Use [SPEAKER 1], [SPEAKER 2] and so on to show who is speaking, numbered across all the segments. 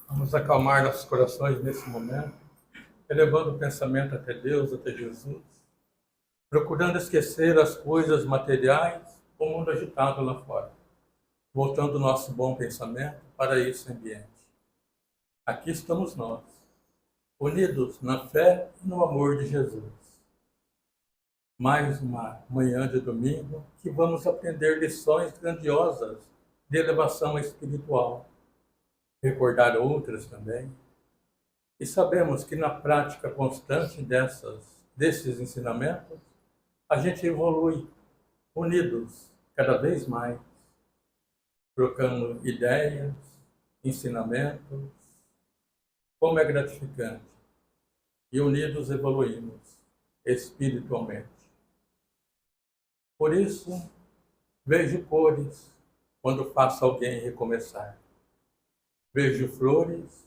[SPEAKER 1] Vamos acalmar nossos corações nesse momento, elevando o pensamento até Deus, até Jesus, procurando esquecer as coisas materiais, o mundo agitado lá fora, voltando o nosso bom pensamento para esse ambiente. Aqui estamos nós, unidos na fé e no amor de Jesus. Mais uma manhã de domingo que vamos aprender lições grandiosas de elevação espiritual, recordar outras também. E sabemos que na prática constante desses ensinamentos, a gente evolui, unidos cada vez mais, trocando ideias, ensinamentos, como é gratificante. E unidos evoluímos espiritualmente. Por isso, vejo cores quando faço alguém recomeçar. Vejo flores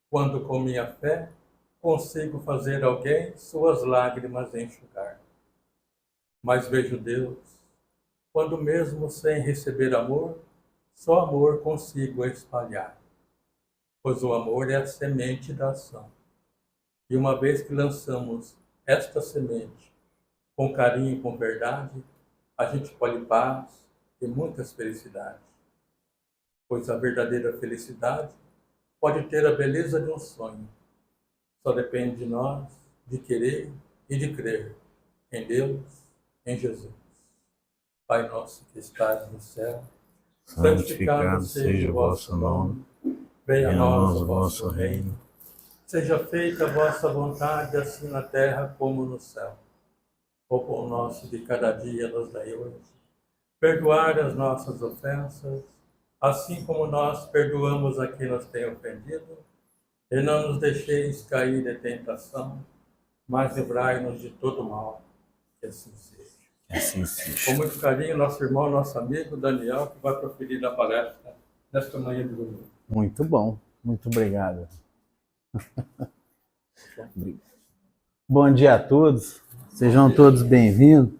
[SPEAKER 1] quando com minha fé consigo fazer alguém suas lágrimas enxugar. Mas vejo Deus quando mesmo sem receber amor, só amor consigo espalhar. Pois o amor é a semente da ação. E uma vez que lançamos esta semente com carinho e com verdade, a gente colhe paz e muitas felicidades. Pois a verdadeira felicidade pode ter a beleza de um sonho. Só depende de nós, de querer e de crer em Deus, em Jesus. Pai nosso que estás no céu, santificado seja o vosso nome. Venha a nós o vosso reino. Seja feita a vossa vontade, assim na terra como no céu. O pão nosso de cada dia nos dai hoje. Perdoar as nossas ofensas, assim como nós perdoamos a quem nos tem ofendido. E não nos deixeis cair em tentação, mas livrai-nos de todo mal. Que assim seja.
[SPEAKER 2] Assim seja.
[SPEAKER 1] Com muito carinho, nosso irmão, nosso amigo Daniel, que vai proferir a palestra nesta manhã de domingo.
[SPEAKER 2] Muito bom, muito obrigado. Bom dia a todos, sejam todos bem-vindos.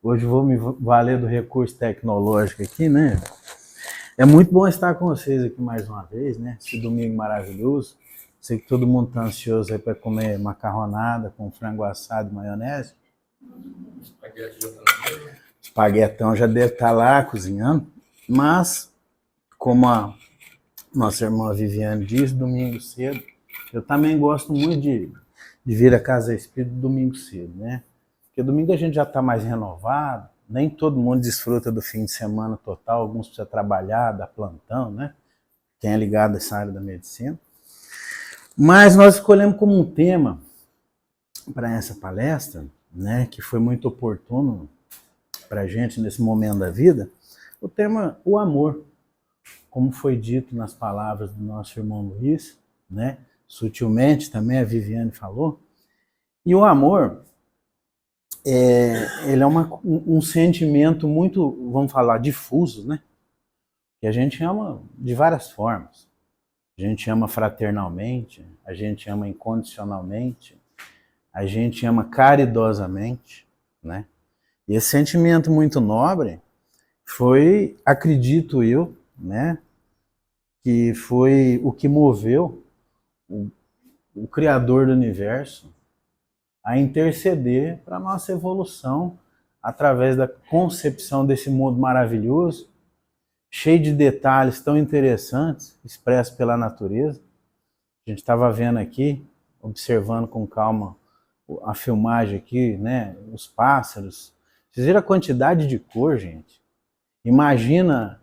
[SPEAKER 2] Hoje vou me valer do recurso tecnológico aqui, né? É muito bom estar com vocês aqui mais uma vez, né? Esse domingo maravilhoso. Sei que todo mundo está ansioso aí para comer macarronada com frango assado e maionese. Espaguetão já deve estar lá cozinhando, mas como a nossa irmã Viviane diz, domingo cedo, eu também gosto muito de vir à Casa Espírita domingo cedo, né? Porque domingo a gente já está mais renovado, nem todo mundo desfruta do fim de semana total, alguns precisam trabalhar, dar plantão, né? Quem é ligado a essa área da medicina. Mas nós escolhemos como um tema para essa palestra, né, que foi muito oportuno para a gente nesse momento da vida, o tema o amor, como foi dito nas palavras do nosso irmão Luiz, né, sutilmente também a Viviane falou. E o amor, ele é um sentimento muito, vamos falar, difuso, né, que a gente ama de várias formas. A gente ama fraternalmente, a gente ama incondicionalmente, a gente ama caridosamente, né? E esse sentimento muito nobre foi, acredito eu, né, que foi o que moveu o Criador do Universo a interceder para a nossa evolução através da concepção desse mundo maravilhoso, cheio de detalhes tão interessantes, expressos pela natureza. A gente estava vendo aqui, observando com calma a filmagem aqui, né? Os pássaros. Vocês viram a quantidade de cor, gente? Imagina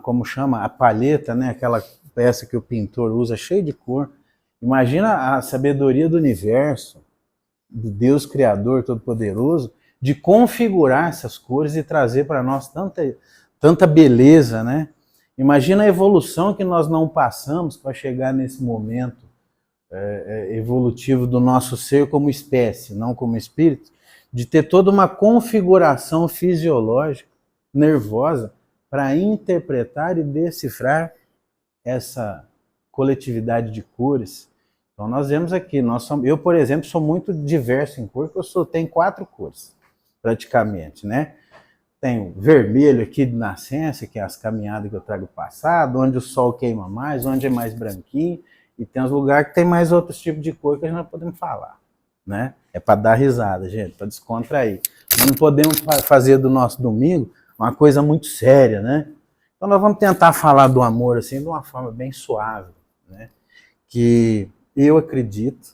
[SPEAKER 2] como chama, a palheta, né? Aquela peça que o pintor usa, cheia de cor. Imagina a sabedoria do universo, do Deus Criador Todo-Poderoso, de configurar essas cores e trazer para nós tanta beleza, né? Imagina a evolução que nós não passamos para chegar nesse momento evolutivo do nosso ser como espécie, não como espírito, de ter toda uma configuração fisiológica, nervosa, para interpretar e decifrar essa coletividade de cores. Então nós vemos aqui, eu, por exemplo, sou muito diverso em cor, porque tenho 4 cores, praticamente, né? tem o vermelho aqui de nascença, que é as caminhadas que eu trago passado, onde o sol queima mais, onde é mais branquinho, e tem os lugares que tem mais outros tipos de cor que a gente não podemos falar, né? É para dar risada, gente, para descontrair. Nós não podemos fazer do nosso domingo uma coisa muito séria, né? Então nós vamos tentar falar do amor assim de uma forma bem suave, né? Que eu acredito,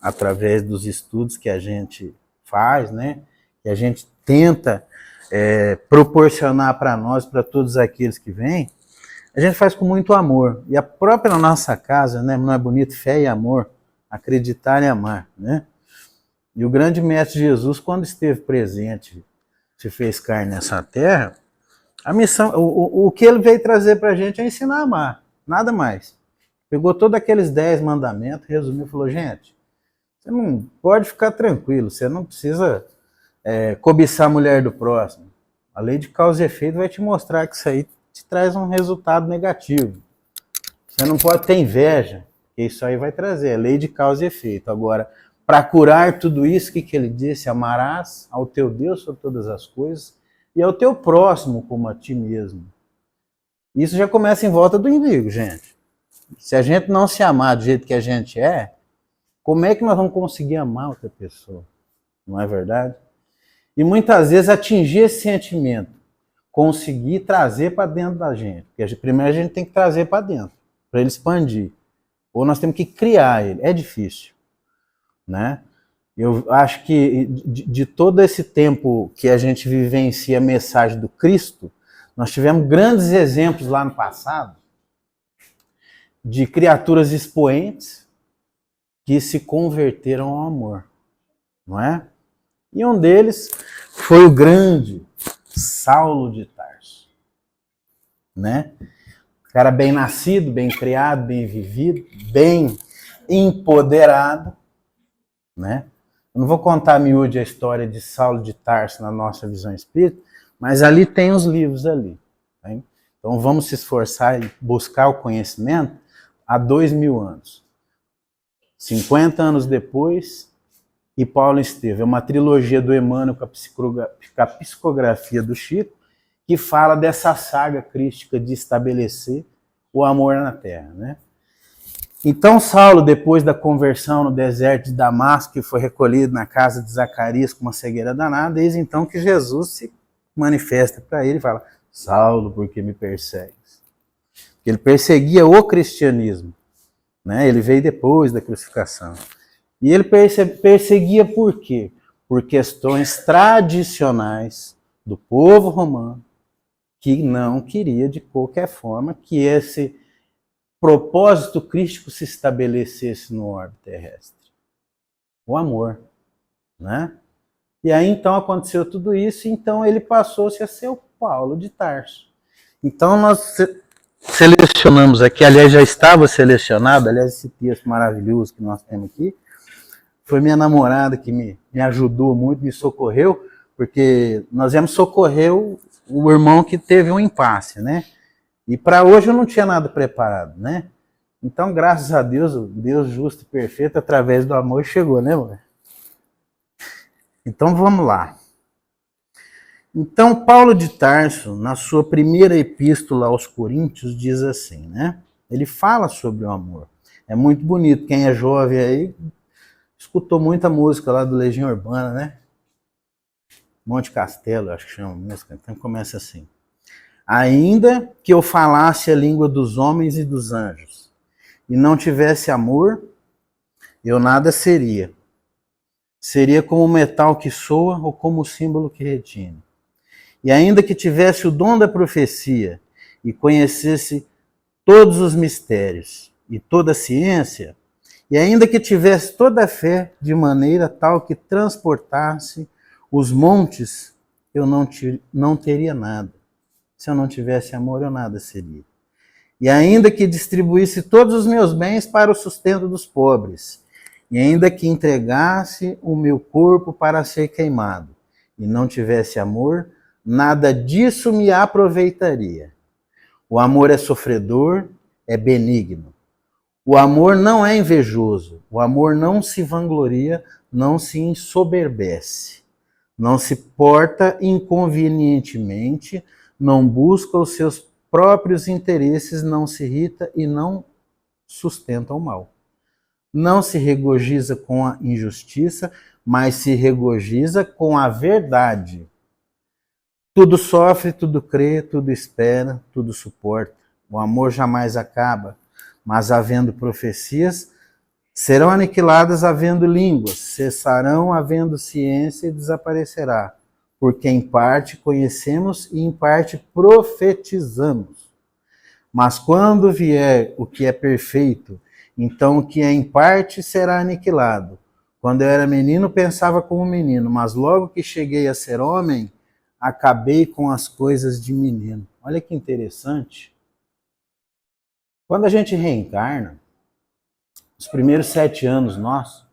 [SPEAKER 2] através dos estudos que a gente faz, né? Que a gente tenta proporcionar para nós, para todos aqueles que vêm, a gente faz com muito amor. E a própria nossa casa, né? Não é bonito? Fé e amor, acreditar e amar, né? E o grande mestre Jesus, quando esteve presente, se fez carne nessa terra, a missão, o que ele veio trazer para a gente é ensinar a amar, nada mais. Pegou todos aqueles 10 mandamentos, resumiu e falou, gente, você não pode ficar tranquilo, você não precisa cobiçar a mulher do próximo. A lei de causa e efeito vai te mostrar que isso aí te traz um resultado negativo. Você não pode ter inveja, porque isso aí vai trazer, é lei de causa e efeito. Agora, para curar tudo isso, o que ele disse? Amarás ao teu Deus sobre todas as coisas e ao teu próximo como a ti mesmo. Isso já começa em volta do inimigo, gente. Se a gente não se amar do jeito que a gente é, como é que nós vamos conseguir amar outra pessoa? Não é verdade? E muitas vezes atingir esse sentimento, conseguir trazer para dentro da gente. Porque primeiro a gente tem que trazer para dentro, para ele expandir. Ou nós temos que criar ele. É difícil, né? Eu acho que de todo esse tempo que a gente vivencia a mensagem do Cristo, nós tivemos grandes exemplos lá no passado de criaturas expoentes que se converteram ao amor, não é? E um deles foi o grande Saulo de Tarso, né? Cara bem nascido, bem criado, bem vivido, bem empoderado, né? Eu não vou contar a miúde a história de Saulo de Tarso na nossa visão espírita, mas ali tem os livros ali. Tá? Então vamos se esforçar e buscar o conhecimento há 2000 anos. 50 anos depois, e Paulo Estevam. É uma trilogia do Emmanuel com a psicografia do Chico, que fala dessa saga crística de estabelecer o amor na Terra, né? Então Saulo, depois da conversão no deserto de Damasco, que foi recolhido na casa de Zacarias com uma cegueira danada, eis então que Jesus se manifesta para ele e fala, Saulo, por que me persegues? Porque ele perseguia o cristianismo, né? Ele veio depois da crucificação. E ele perseguia por quê? Por questões tradicionais do povo romano, que não queria de qualquer forma que esse propósito crístico se estabelecesse no orbe terrestre. O amor, né? E aí então aconteceu tudo isso, e então ele passou-se a ser o Paulo de Tarso. Então nós selecionamos aqui, aliás já estava selecionado, aliás esse texto maravilhoso que nós temos aqui, foi minha namorada que me ajudou muito, me socorreu, porque nós íamos socorrer o irmão que teve um impasse, né? E para hoje eu não tinha nada preparado, né? Então, graças a Deus, o Deus justo e perfeito, através do amor, chegou, né, amor? Então, vamos lá. Então, Paulo de Tarso, na sua primeira epístola aos Coríntios, diz assim, né? Ele fala sobre o amor. É muito bonito. Quem é jovem aí, escutou muita música lá do Legião Urbana, né? Monte Castelo, acho que chama a música. Então, começa assim. Ainda que eu falasse a língua dos homens e dos anjos, e não tivesse amor, eu nada seria. Seria como o metal que soa ou como o símbolo que retine. E ainda que tivesse o dom da profecia e conhecesse todos os mistérios e toda a ciência, e ainda que tivesse toda a fé de maneira tal que transportasse os montes, eu não teria nada. Se eu não tivesse amor, eu nada seria. E ainda que distribuísse todos os meus bens para o sustento dos pobres, e ainda que entregasse o meu corpo para ser queimado, e não tivesse amor, nada disso me aproveitaria. O amor é sofredor, é benigno. O amor não é invejoso. O amor não se vangloria, não se ensoberbece. não se porta inconvenientemente, não busca os seus próprios interesses, não se irrita e não sustenta o mal. Não se regozija com a injustiça, mas se regozija com a verdade. Tudo sofre, tudo crê, tudo espera, tudo suporta. O amor jamais acaba, mas havendo profecias, serão aniquiladas havendo línguas, cessarão havendo ciência e desaparecerá, porque em parte conhecemos e em parte profetizamos. Mas quando vier o que é perfeito, então o que é em parte será aniquilado. Quando eu era menino, pensava como menino, mas logo que cheguei a ser homem, acabei com as coisas de menino. Olha que interessante. Quando a gente reencarna, os primeiros 7 anos nossos,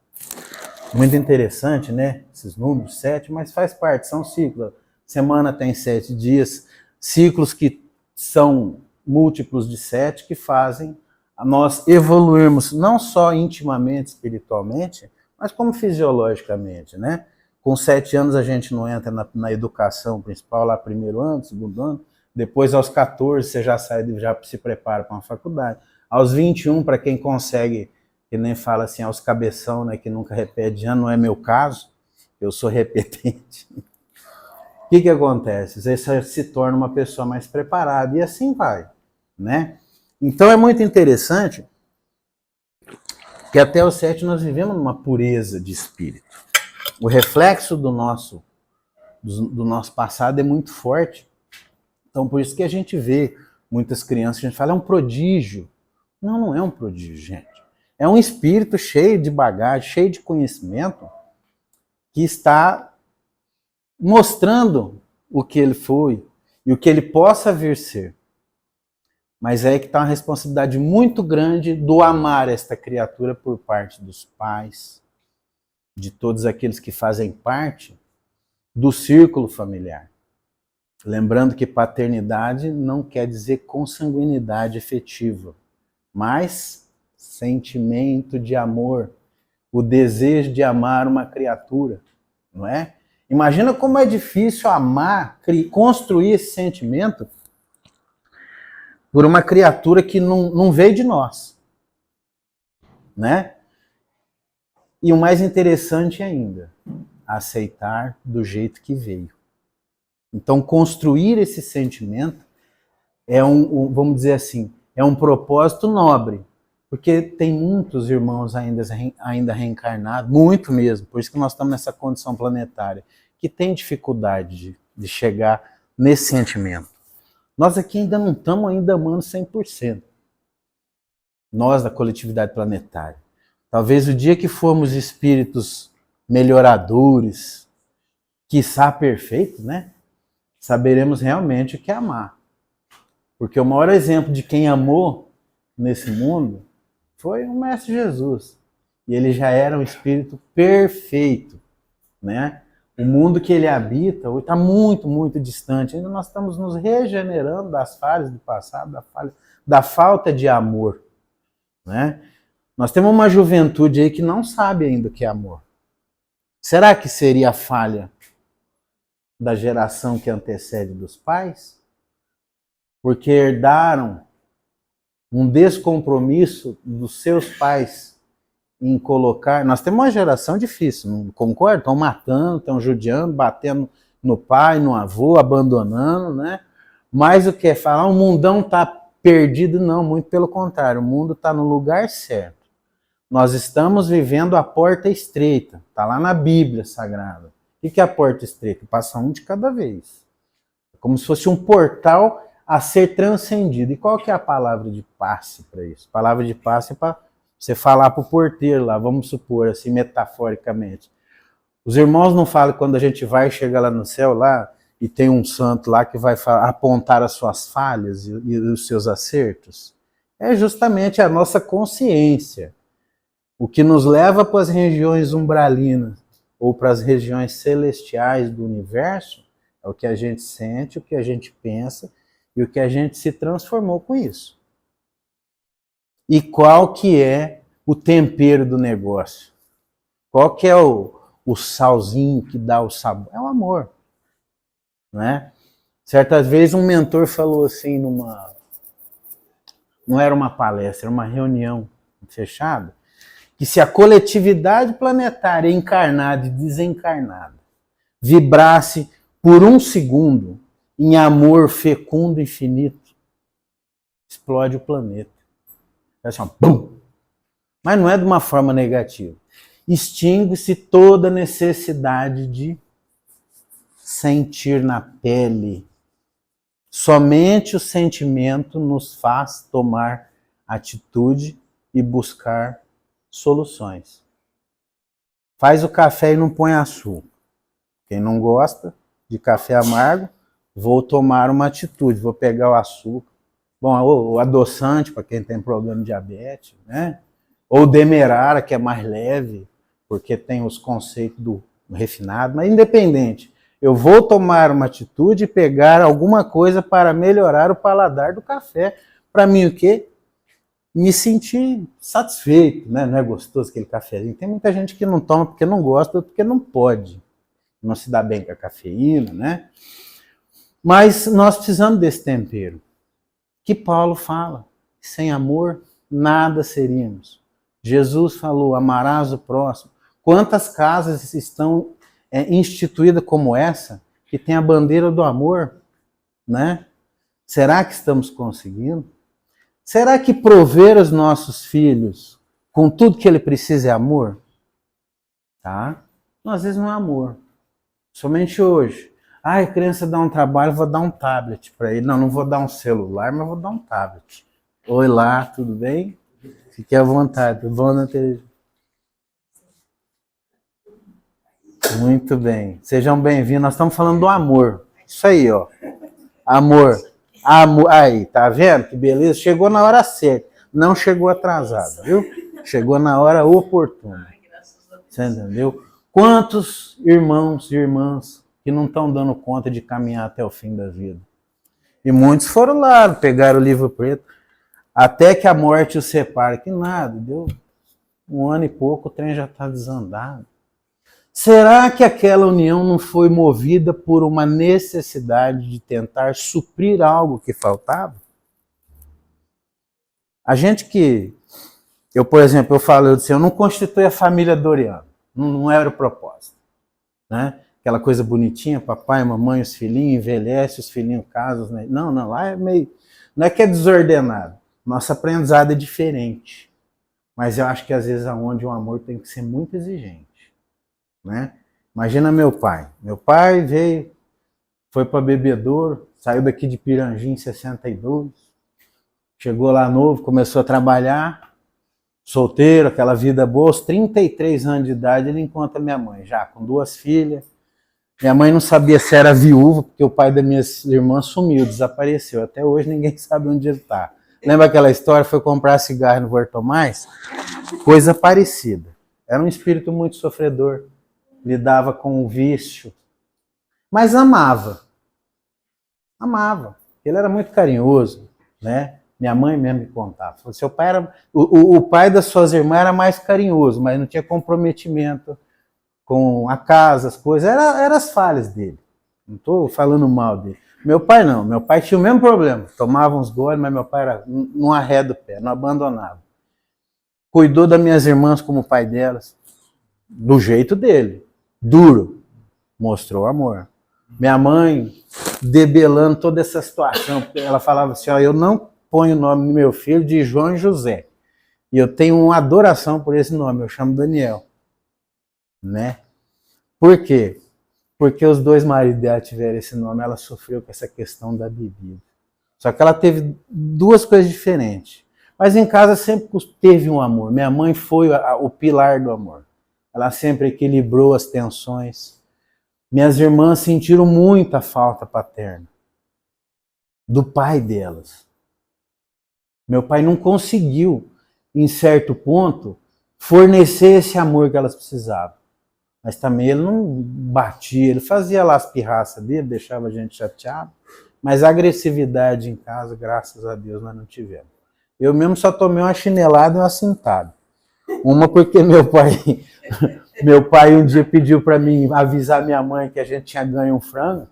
[SPEAKER 2] muito interessante, né? Esses números, 7, mas faz parte, são ciclos. Semana tem 7 dias, ciclos que são múltiplos de 7 que fazem nós evoluirmos não só intimamente, espiritualmente, mas como fisiologicamente, né? Com 7 anos a gente não entra na educação principal, lá primeiro ano, segundo ano, depois aos 14 você já sai, já se prepara para uma faculdade. Aos 21, para quem consegue, que nem fala assim, aos cabeção, né, que nunca repete ano, não é meu caso, eu sou repetente. O que acontece? Você se torna uma pessoa mais preparada e assim vai, né? Então é muito interessante que até os 7 nós vivemos numa pureza de espírito. O reflexo do nosso passado é muito forte. Então por isso que a gente vê muitas crianças, a gente fala, é um prodígio. Não, não é um prodígio, gente. É um espírito cheio de bagagem, cheio de conhecimento, que está mostrando o que ele foi e o que ele possa vir ser. Mas é aí que está uma responsabilidade muito grande do amar esta criatura por parte dos pais, de todos aqueles que fazem parte do círculo familiar. Lembrando que paternidade não quer dizer consanguinidade efetiva, mas sentimento de amor, o desejo de amar uma criatura, não é? Imagina como é difícil amar, construir esse sentimento por uma criatura que não veio de nós, né? E o mais interessante ainda, aceitar do jeito que veio. Então, construir esse sentimento é vamos dizer assim, é um propósito nobre, porque tem muitos irmãos ainda reencarnados, muito mesmo, por isso que nós estamos nessa condição planetária, que tem dificuldade de chegar nesse sentimento. Nós aqui ainda não estamos amando 100%. Nós da coletividade planetária. Talvez o dia que formos espíritos melhoradores, quiçá perfeitos, né? Saberemos realmente o que é amar. Porque o maior exemplo de quem amou nesse mundo foi o Mestre Jesus. E ele já era um espírito perfeito, né? O mundo que ele habita hoje está muito, muito distante. Ainda nós estamos nos regenerando das falhas do passado, da falta de amor, né? Nós temos uma juventude aí que não sabe ainda o que é amor. Será que seria a falha da geração que antecede dos pais? Porque herdaram um descompromisso dos seus pais em colocar... Nós temos uma geração difícil, não concordo? Estão matando, estão judiando, batendo no pai, no avô, abandonando, né? Mas o que é falar? O mundão está perdido? Não, muito pelo contrário. O mundo está no lugar certo. Nós estamos vivendo a porta estreita. Está lá na Bíblia Sagrada. O que é a porta estreita? Passa um de cada vez. É como se fosse um portal a ser transcendido. E qual que é a palavra de passe para isso? A palavra de passe é para você falar para o porteiro lá, vamos supor, assim, metaforicamente. Os irmãos não falam quando a gente vai chegar lá no céu, lá, e tem um santo lá que vai apontar as suas falhas e os seus acertos? É justamente a nossa consciência. O que nos leva para as regiões umbralinas ou para as regiões celestiais do universo é o que a gente sente, o que a gente pensa e o que a gente se transformou com isso. E qual que é o tempero do negócio? Qual que é o salzinho que dá o sabor. É o amor, né? Certas vezes um mentor falou assim não era uma palestra, era uma reunião fechada, que se a coletividade planetária encarnada e desencarnada vibrasse por um segundo em amor fecundo infinito, explode o planeta. É assim, bum! Mas não é de uma forma negativa. Extingue-se toda necessidade de sentir na pele. Somente o sentimento nos faz tomar atitude e buscar soluções. Faz o café e não põe açúcar. Quem não gosta de café amargo, vou tomar uma atitude, vou pegar o açúcar. Bom, o adoçante para quem tem problema de diabetes, né? Ou o demerara, que é mais leve, porque tem os conceitos do refinado, mas independente. Eu vou tomar uma atitude e pegar alguma coisa para melhorar o paladar do café. Para mim, o quê? Me sentir satisfeito, né? Não é gostoso aquele cafezinho? Tem muita gente que não toma porque não gosta, ou porque não pode. Não se dá bem com a cafeína, né? Mas nós precisamos desse tempero. Que Paulo fala, sem amor, nada seríamos. Jesus falou, amarás o próximo. Quantas casas estão instituídas como essa, que tem a bandeira do amor, né? Será que estamos conseguindo? Será que prover os nossos filhos com tudo que ele precisa é amor? Tá? Não, às vezes não é amor. Somente hoje. Ah, a criança dá um trabalho, vou dar um tablet para ele. Não, não vou dar um celular, mas vou dar um tablet. Oi lá, tudo bem? Fique à vontade. Bom na televisão. Muito bem. Sejam bem-vindos. Nós estamos falando do amor. Isso aí, ó. Amor. Amor. Aí, tá vendo? Que beleza. Chegou na hora certa. Não chegou atrasado, viu? Chegou na hora oportuna. Você entendeu? Quantos irmãos e irmãs que não estão dando conta de caminhar até o fim da vida? E muitos foram lá, pegaram o livro preto, até que a morte os separe. Que nada, deu 1 ano e pouco, o trem já está desandado. Será que aquela união não foi movida por uma necessidade de tentar suprir algo que faltava? A gente que... Eu, por exemplo, eu disse, eu não constitui a família Doriano. Não era o propósito. Né? Aquela coisa bonitinha, papai, mamãe, os filhinhos, envelhece, os filhinhos casam. Né? Não, lá é meio... Não é que é desordenado. Nosso aprendizado é diferente. Mas eu acho que às vezes aonde o amor tem que ser muito exigente. Né? Imagina meu pai. Meu pai veio, foi para Bebedouro, saiu daqui de Pirangi em 62, chegou lá novo, começou a trabalhar, solteiro, aquela vida boa. Aos 33 anos de idade ele encontra minha mãe, já com 2 filhas. Minha mãe não sabia se era viúva, porque o pai das minhas irmãs sumiu, desapareceu. Até hoje ninguém sabe onde ele está. Lembra aquela história? Foi comprar cigarro no Vortomais? Coisa parecida. Era um espírito muito sofredor. Lidava com o vício, mas amava. Amava. Ele era muito carinhoso, né? Minha mãe mesmo me contava. Seu pai era, o pai das suas irmãs era mais carinhoso, mas não tinha comprometimento com a casa, as coisas. Era as falhas dele. Não estou falando mal dele. Meu pai não. Meu pai tinha o mesmo problema. Tomava uns goles, mas meu pai não arreda o pé, não abandonava. Cuidou das minhas irmãs como o pai delas, do jeito dele. Duro, mostrou amor. Minha mãe, debelando toda essa situação, ela falava assim, ó, eu não ponho o nome do meu filho de João José, e eu tenho uma adoração por esse nome, eu chamo Daniel. Né? Por quê? Porque os 2 maridos dela tiveram esse nome, ela sofreu com essa questão da bebida. Só que ela teve 2 coisas diferentes. Mas em casa sempre teve um amor. Minha mãe foi o pilar do amor. Ela sempre equilibrou as tensões. Minhas irmãs sentiram muita falta paterna do pai delas. Meu pai não conseguiu, em certo ponto, fornecer esse amor que elas precisavam. Mas também ele não batia, ele fazia lá as pirraças dele, deixava a gente chateado. Mas a agressividade em casa, graças a Deus, nós não tivemos. Eu mesmo só tomei uma chinelada e uma cintada. Uma porque meu pai Meu pai um dia pediu para mim avisar minha mãe que a gente tinha ganho um frango.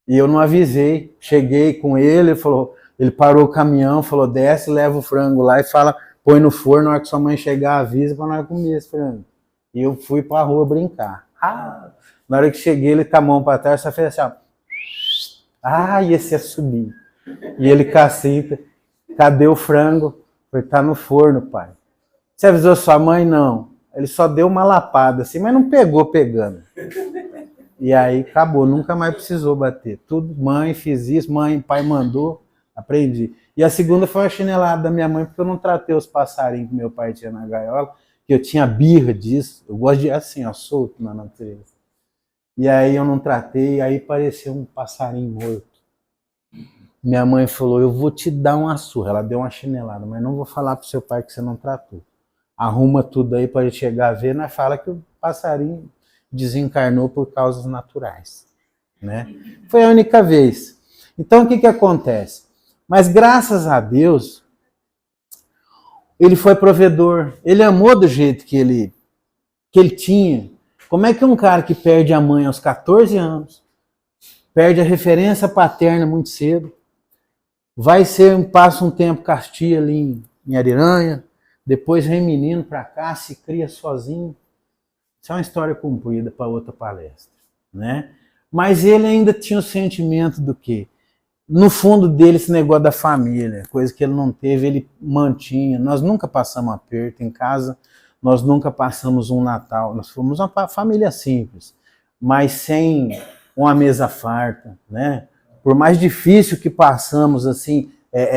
[SPEAKER 2] E eu não avisei. Cheguei com ele, ele parou o caminhão, falou, desce, leva o frango lá e fala, põe no forno, na hora que sua mãe chegar, avisa para nós comer esse frango. E eu fui para a rua brincar. Na hora que cheguei, ele com a mão para trás, só fez assim, ó. Esse ia subir. E ele cacita, cadê o frango? Falei, tá no forno, pai. Você avisou sua mãe? Não. Ele só deu uma lapada assim, mas não pegou pegando. E aí acabou, nunca mais precisou bater. Tudo, mãe, fiz isso, mãe, pai mandou, aprendi. E a segunda foi a chinelada da minha mãe, porque eu não tratei os passarinhos que meu pai tinha na gaiola, que eu tinha birra disso. Eu gosto de assim, ó, solto na natureza. E aí eu não tratei, e aí parecia um passarinho morto. Minha mãe falou, eu vou te dar uma surra. Ela deu uma chinelada, mas não vou falar pro seu pai que você não tratou. Arruma tudo aí para ele chegar a ver, nós fala que o passarinho desencarnou por causas naturais, né? Foi a única vez. Então o que acontece? Mas graças a Deus, ele foi provedor, ele amou do jeito que ele tinha. Como é que um cara que perde a mãe aos 14 anos, perde a referência paterna muito cedo, passa um tempo castia ali em Ariranha, depois vem menino para cá, se cria sozinho. Isso é uma história comprida para outra palestra, né? Mas ele ainda tinha o sentimento do quê? No fundo dele, esse negócio da família, coisa que ele não teve, ele mantinha. Nós nunca passamos aperto em casa, nós nunca passamos um Natal. Nós fomos uma família simples, mas sem uma mesa farta, né? Por mais difícil que passamos, assim,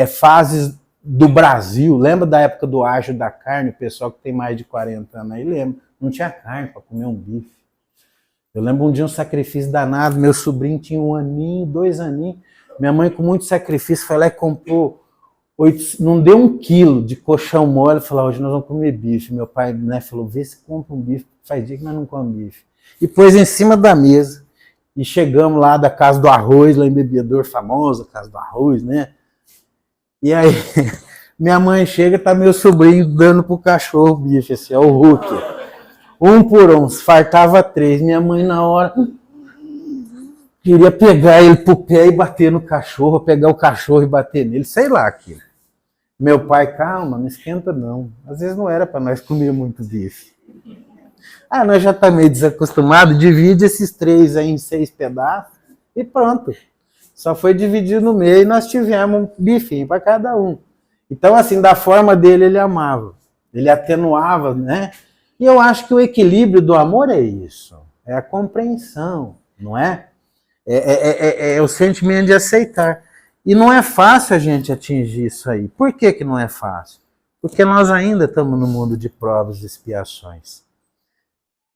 [SPEAKER 2] fases do Brasil, lembra da época do ágio da carne? O pessoal que tem mais de 40 anos aí lembra. Não tinha carne para comer um bife. Eu lembro um dia um sacrifício danado, meu sobrinho tinha 1 aninho, 2 aninhos, minha mãe com muito sacrifício foi lá e comprou, não deu 1 quilo de colchão mole, falou, hoje nós vamos comer bife. Meu pai, né, falou, vê se compra um bife, faz dia que nós não comemos bife. E pôs em cima da mesa, e chegamos lá da Casa do Arroz, lá em Bebedouro, famosa Casa do Arroz, né? E aí, minha mãe chega, tá meu sobrinho dando pro cachorro bife, assim, é o Hulk. 1 por 1, fartava 3. Minha mãe, na hora, queria pegar ele pro pé e bater no cachorro, pegar o cachorro e bater nele, sei lá aquilo. Meu pai, calma, não esquenta não. Às vezes não era para nós comer muito bife. Nós já tá meio desacostumado, divide esses 3 aí em 6 pedaços e pronto. Só foi dividido no meio e nós tivemos um bifinho para cada um. Então, assim, da forma dele, ele amava. Ele atenuava, né? E eu acho que o equilíbrio do amor é isso. É a compreensão, não é? É o sentimento de aceitar. E não é fácil a gente atingir isso aí. Por que não é fácil? Porque nós ainda estamos no mundo de provas e expiações.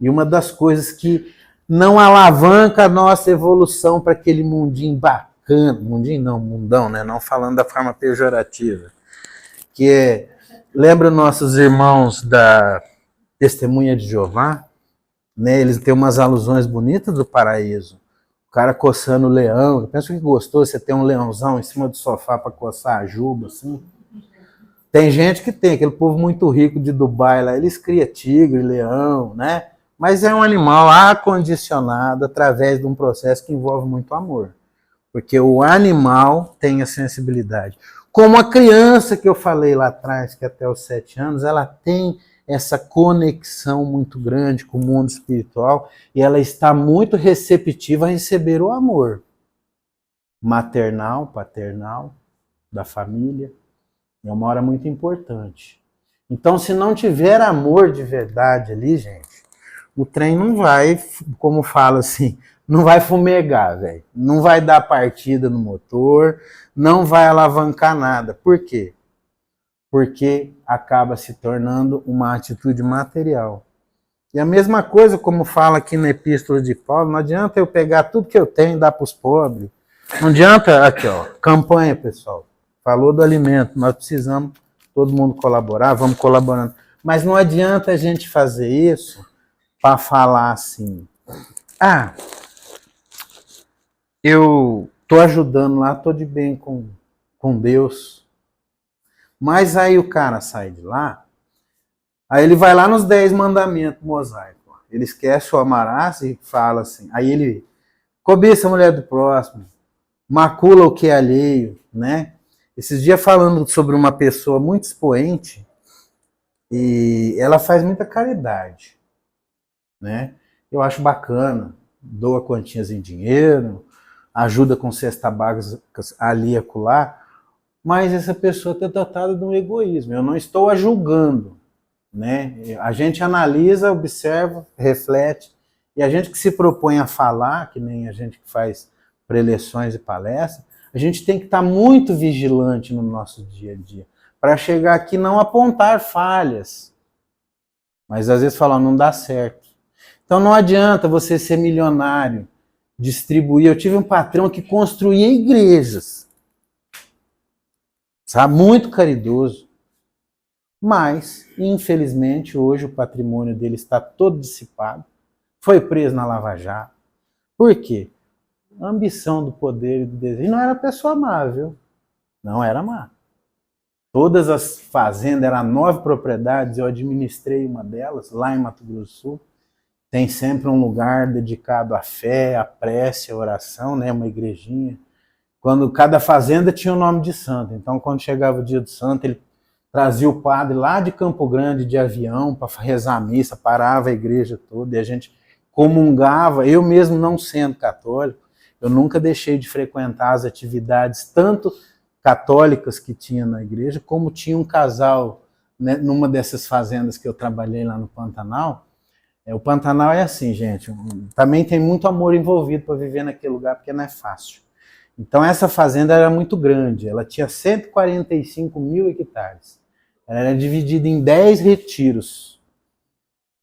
[SPEAKER 2] E uma das coisas que não alavanca a nossa evolução para aquele mundinho bacana, mundinho não, mundão, né? Não falando da forma pejorativa, que lembra nossos irmãos da Testemunha de Jeová, né? Eles têm umas alusões bonitas do paraíso. O cara coçando o leão, eu penso que gostou, você tem um leãozão em cima do sofá para coçar a juba, assim. Tem gente que tem, aquele povo muito rico de Dubai lá, eles criam tigre, leão, né? Mas é um animal acondicionado através de um processo que envolve muito amor. Porque o animal tem a sensibilidade. Como a criança que eu falei lá atrás, que até os 7 anos, ela tem essa conexão muito grande com o mundo espiritual e ela está muito receptiva a receber o amor maternal, paternal, da família. É uma hora muito importante. Então, se não tiver amor de verdade ali, gente, o trem não vai, como fala assim, não vai fumegar, velho. Não vai dar partida no motor, não vai alavancar nada. Por quê? Porque acaba se tornando uma atitude material. E a mesma coisa, como fala aqui na Epístola de Paulo, não adianta eu pegar tudo que eu tenho e dar para os pobres. Não adianta, aqui ó, campanha, pessoal. Falou do alimento, nós precisamos todo mundo colaborar, vamos colaborando. Mas não adianta a gente fazer isso para falar assim, eu estou ajudando lá, estou de bem com Deus. Mas aí o cara sai de lá, aí ele vai lá nos 10 mandamentos mosaicos. Ele esquece o amarás e fala assim. Aí ele cobiça a mulher do próximo, macula o que é alheio, né? Esses dias falando sobre uma pessoa muito expoente, e ela faz muita caridade, né? Eu acho bacana, doa quantias em dinheiro, ajuda com cesta básica ali e acolá, mas essa pessoa está dotada de um egoísmo. Eu não estou a julgando, né? A gente analisa, observa, reflete, e a gente que se propõe a falar, que nem a gente que faz preleções e palestras, a gente tem que estar muito vigilante no nosso dia a dia, para chegar aqui e não apontar falhas, mas às vezes falar, não dá certo. Então não adianta você ser milionário, distribuir. Eu tive um patrão que construía igrejas, sabe? Muito caridoso. Mas, infelizmente, hoje o patrimônio dele está todo dissipado. Foi preso na Lava Jato. Por quê? A ambição do poder e do desejo. E não era pessoa má, viu? Não era má. Todas as fazendas, eram 9 propriedades, eu administrei uma delas, lá em Mato Grosso do Sul. Tem sempre um lugar dedicado à fé, à prece, à oração, né? Uma igrejinha. Quando cada fazenda tinha o nome de santo. Então, quando chegava o dia do santo, ele trazia o padre lá de Campo Grande de avião para rezar a missa, parava a igreja toda e a gente comungava. Eu mesmo não sendo católico, eu nunca deixei de frequentar as atividades tanto católicas que tinha na igreja, como tinha um casal, né, numa dessas fazendas que eu trabalhei lá no Pantanal. O Pantanal é assim, gente, também tem muito amor envolvido para viver naquele lugar, porque não é fácil. Então essa fazenda era muito grande, ela tinha 145 mil hectares. Ela era dividida em 10 retiros.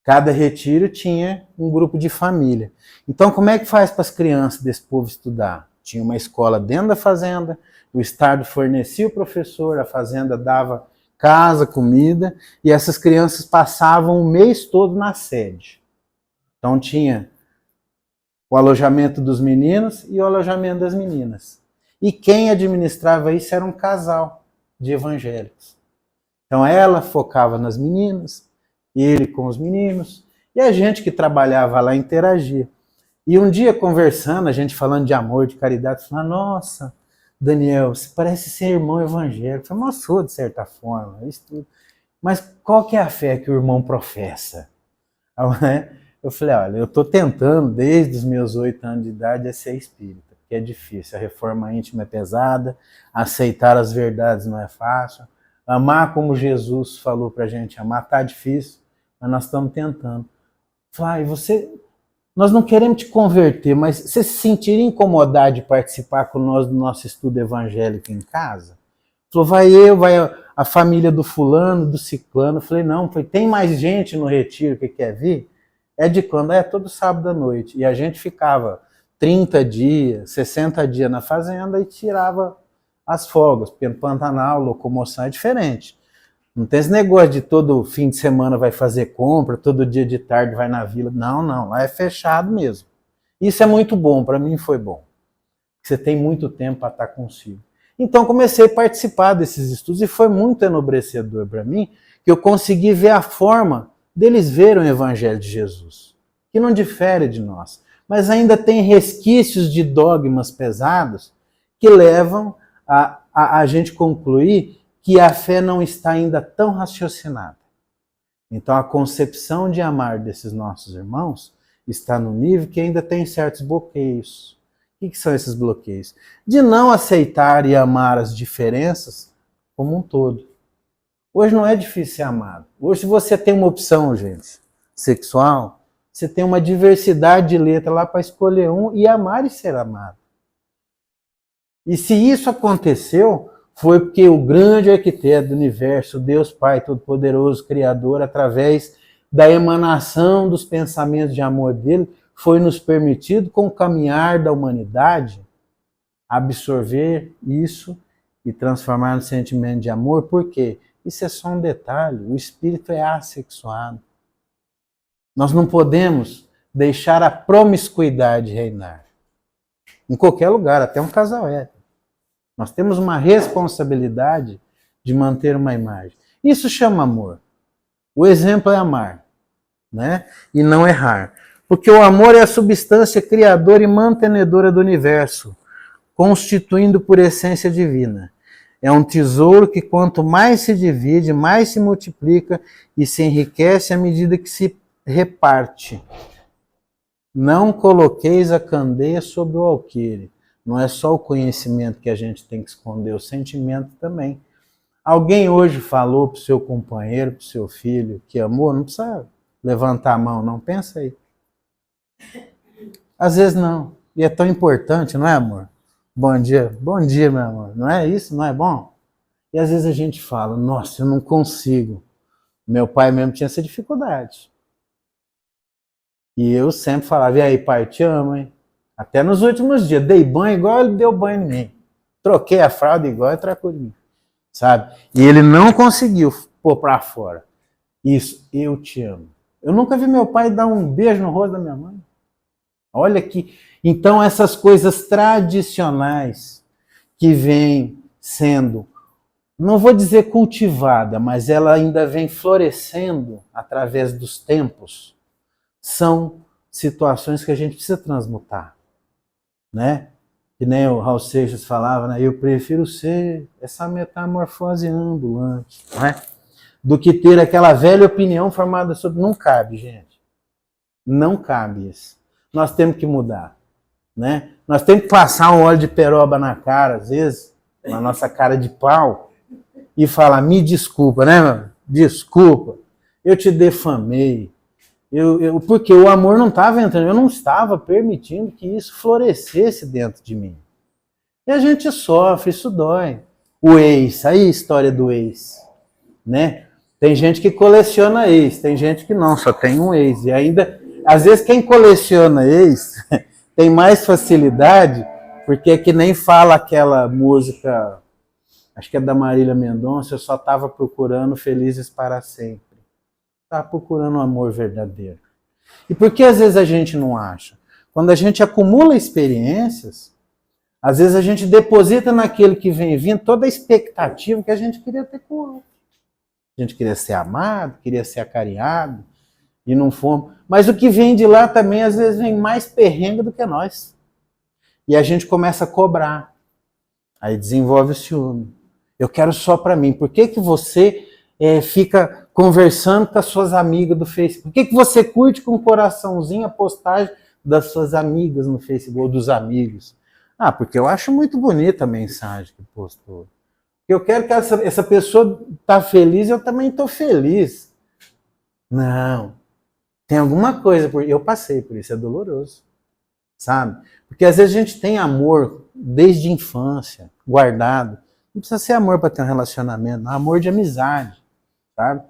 [SPEAKER 2] Cada retiro tinha um grupo de família. Então como é que faz para as crianças desse povo estudar? Tinha uma escola dentro da fazenda, o Estado fornecia o professor, a fazenda dava casa, comida, e essas crianças passavam o mês todo na sede. Então tinha o alojamento dos meninos e o alojamento das meninas. E quem administrava isso era um casal de evangélicos. Então ela focava nas meninas, ele com os meninos, e a gente que trabalhava lá interagia. E um dia conversando, a gente falando de amor, de caridade, falando, nossa, Daniel, você parece ser irmão evangélico. Eu falei, mas sou de certa forma, isso tudo. Mas qual que é a fé que o irmão professa? Eu falei, olha, eu estou tentando, desde os meus 8 anos de idade, a ser espírita, porque é difícil, a reforma íntima é pesada, aceitar as verdades não é fácil, amar como Jesus falou pra gente amar, está difícil, mas nós estamos tentando. Eu falei, nós não queremos te converter, mas você se sentiria incomodado de participar com nós do nosso estudo evangélico em casa? Falou, vai a família do fulano, do ciclano. Eu falei, não, tem mais gente no retiro que quer vir? É de quando? É todo sábado à noite. E a gente ficava 30 dias, 60 dias na fazenda e tirava as folgas, porque no Pantanal, locomoção é diferente. Não tem esse negócio de todo fim de semana vai fazer compra, todo dia de tarde vai na vila. Não, lá é fechado mesmo. Isso é muito bom, para mim foi bom. Você tem muito tempo para estar consigo. Então comecei a participar desses estudos e foi muito enobrecedor para mim que eu consegui ver a forma deles verem o Evangelho de Jesus, que não difere de nós, mas ainda tem resquícios de dogmas pesados que levam a gente concluir que a fé não está ainda tão raciocinada. Então a concepção de amar desses nossos irmãos está no nível que ainda tem certos bloqueios. O que são esses bloqueios? De não aceitar e amar as diferenças como um todo. Hoje não é difícil ser amado. Hoje, se você tem uma opção, gente, sexual, você tem uma diversidade de letras lá para escolher um e amar e ser amado. E se isso aconteceu, foi porque o grande arquiteto do universo, Deus Pai Todo-Poderoso, Criador, através da emanação dos pensamentos de amor dele, foi nos permitido, com o caminhar da humanidade, absorver isso e transformar no sentimento de amor. Por quê? Isso é só um detalhe. O espírito é assexuado. Nós não podemos deixar a promiscuidade reinar. Em qualquer lugar, até um casal hétero. Nós temos uma responsabilidade de manter uma imagem. Isso chama amor. O exemplo é amar. né? E não errar. Porque o amor é a substância criadora e mantenedora do universo, constituindo por essência divina. É um tesouro que quanto mais se divide, mais se multiplica e se enriquece à medida que se reparte. Não coloqueis a candeia sobre o alqueire. Não é só o conhecimento que a gente tem que esconder, o sentimento também. Alguém hoje falou para o seu companheiro, para o seu filho, que amou? Não precisa levantar a mão, não. Pensa aí. Às vezes não. E é tão importante, não é, amor? Bom dia, meu amor. Não é isso? Não é bom? E às vezes a gente fala, nossa, eu não consigo. Meu pai mesmo tinha essa dificuldade. E eu sempre falava, e aí, pai, te amo, hein? Até nos últimos dias, dei banho igual ele deu banho em mim. Troquei a fralda igual ele trocou de mim. Sabe? E ele não conseguiu pôr pra fora. Isso, eu te amo. Eu nunca vi meu pai dar um beijo no rosto da minha mãe. Olha aqui. Então, essas coisas tradicionais que vêm sendo, não vou dizer cultivada, mas ela ainda vem florescendo através dos tempos, são situações que a gente precisa transmutar, né? Que nem o Raul Seixas falava, né? Eu prefiro ser essa metamorfose ambulante, né? Do que ter aquela velha opinião formada sobre... Não cabe, gente. Não cabe isso. Nós temos que mudar, né? Nós temos que passar um óleo de peroba na cara, às vezes, na nossa cara de pau, e falar, me desculpa, né, mano? Desculpa, eu te defamei. Porque o amor não estava entrando, eu não estava permitindo que isso florescesse dentro de mim. E a gente sofre, isso dói. O ex, aí a história do ex, né? Tem gente que coleciona ex, tem gente que não, só tem um ex. E ainda, às vezes quem coleciona ex tem mais facilidade, porque é que nem fala aquela música, acho que é da Marília Mendonça, eu só estava procurando felizes para sempre. Está procurando um amor verdadeiro. E por que às vezes a gente não acha? Quando a gente acumula experiências, às vezes a gente deposita naquele que vem vindo toda a expectativa que a gente queria ter com o outro. A gente queria ser amado, queria ser acarinhado, e não fomos. Mas o que vem de lá também às vezes vem mais perrengue do que nós. E a gente começa a cobrar. Aí desenvolve o ciúme. Eu quero só para mim. Por que você fica conversando com as suas amigas do Facebook? Por que você curte com um coraçãozinho a postagem das suas amigas no Facebook, ou dos amigos? Ah, porque eu acho muito bonita a mensagem que postou. Eu quero que essa pessoa tá feliz, eu também estou feliz. Não. Tem alguma coisa, eu passei por isso, é doloroso. Sabe? Porque às vezes a gente tem amor desde a infância, guardado. Não precisa ser amor para ter um relacionamento, não, amor de amizade. Sabe?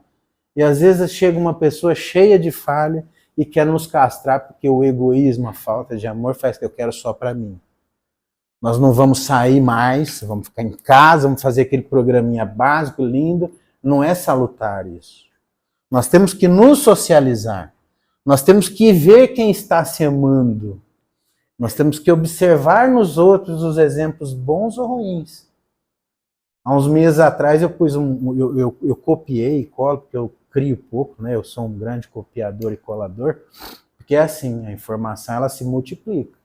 [SPEAKER 2] E às vezes chega uma pessoa cheia de falha e quer nos castrar porque o egoísmo, a falta de amor faz que eu quero só para mim. Nós não vamos sair mais, vamos ficar em casa, vamos fazer aquele programinha básico, lindo. Não é salutar isso. Nós temos que nos socializar. Nós temos que ver quem está se amando. Nós temos que observar nos outros os exemplos bons ou ruins. Há uns meses atrás eu pus eu copiei e colo, porque eu crio pouco, né? Eu sou um grande copiador e colador, porque é assim, a informação ela se multiplica.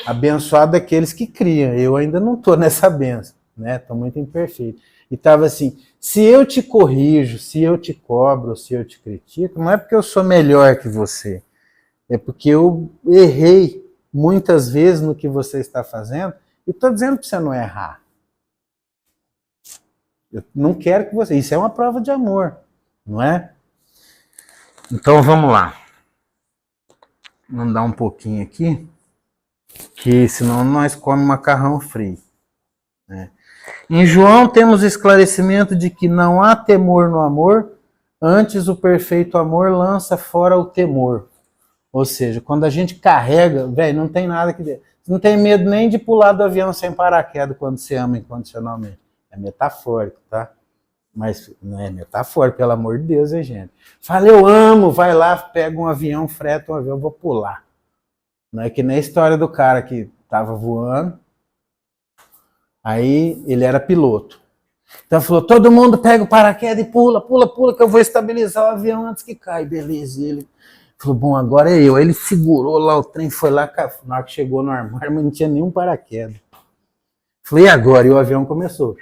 [SPEAKER 2] Abençoado daqueles que criam, eu ainda não estou nessa benção, né? Estou muito imperfeito. E estava assim, se eu te corrijo, se eu te cobro, se eu te critico, não é porque eu sou melhor que você, é porque eu errei muitas vezes no que você está fazendo, e estou dizendo para você não errar. Eu não quero que você... Isso é uma prova de amor, não é? Então vamos lá. Vamos dar um pouquinho aqui, que senão nós comemos macarrão frio. Né? Em João temos esclarecimento de que não há temor no amor, antes o perfeito amor lança fora o temor. Ou seja, quando a gente carrega, velho, não tem nada que... Você não tem medo nem de pular do avião sem paraquedas quando você ama incondicionalmente. É metafórico, tá? Mas não é metafórico, pelo amor de Deus, hein, gente? Fala, eu amo, vai lá, pega um avião, freta um avião, eu vou pular. Não é que nem a história do cara que estava voando, aí ele era piloto. Então ele falou, todo mundo pega o paraquedas e pula, pula, pula, que eu vou estabilizar o avião antes que caia. Beleza, e ele falou, bom, agora é eu. Aí ele segurou lá o trem, foi lá, na hora que chegou no armário, mas não tinha nenhum paraquedas. Falei, e agora? E o avião começou.